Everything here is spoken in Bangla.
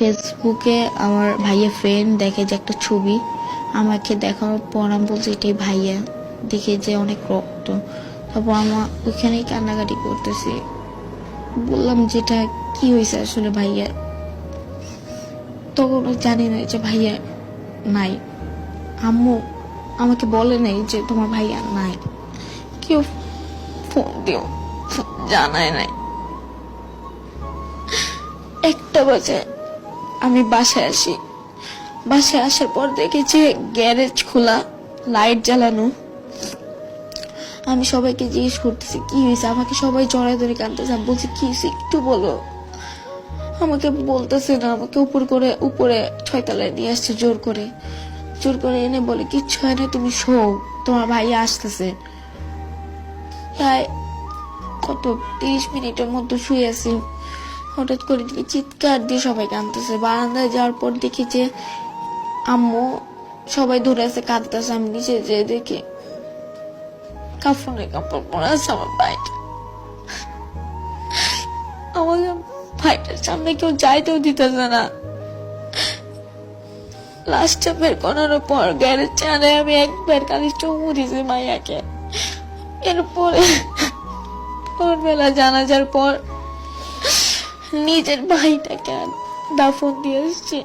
ফেসবুকে আমার ভাইয়া ফ্রেন্ড দেখে যে একটা ছবি, আমাকে দেখানোর পর আমি বলছি এটাই ভাইয়া, দেখে যে অনেক রক্ত। তারপর আমার ওইখানেই কান্নাকাটি করতেছি, বললাম যেটা কি হয়েছে আসলে ভাইয়া। তখন জানি না যে ভাইয়া নাই, আম্মু আমাকে বলে নাই যে তোমার ভাইয়া নাই, কেউ ফোন দিও জানায় নাই। 1টা বাজে আমি বাসায় আসি, বাসায় আসার পর দেখেছি গ্যারেজ খোলা, লাইট জ্বালানো। আমি সবাইকে জিজ্ঞেস করতেছি কি হয়েছে, আমাকে সবাই জড়ায় ধরে কাঁদতেছে। আমি বলছি কি হয়েছে একটু বলো, আমাকে বলতেছে না। আমাকে উপরে 6 তলায় নিয়ে আসছে জোর করে, জোর করে এনে বলে কিচ্ছু হয় না, তুমি শো, তোমার ভাইয়া আসতেছে। প্রায় কত 30 মিনিটের মতো শুয়ে আছি, হঠাৎ করে দেখি চিৎকার দিয়ে সবাই কাঁদতেছে। বারান্দায় যাওয়ার পর দেখি যে আম্মু সবাই দূরে আছে কাঁদতেছে। আমি নিচে যেয়ে দেখি কাফনের কাপড় পরে আছে আমার ভাইটা। আমাকে ভাইটার সামনে কেউ যাইতেও দিতেছে না। লাস্টটা বের করার পর গ্যারেজ চানে আমি একবার খালি চুমু দিয়েছি মাইয়াকে। এরপরে ভোরবেলা জানাজার পর নিজের ভাইটাকে দাফন দিয়ে এসছি।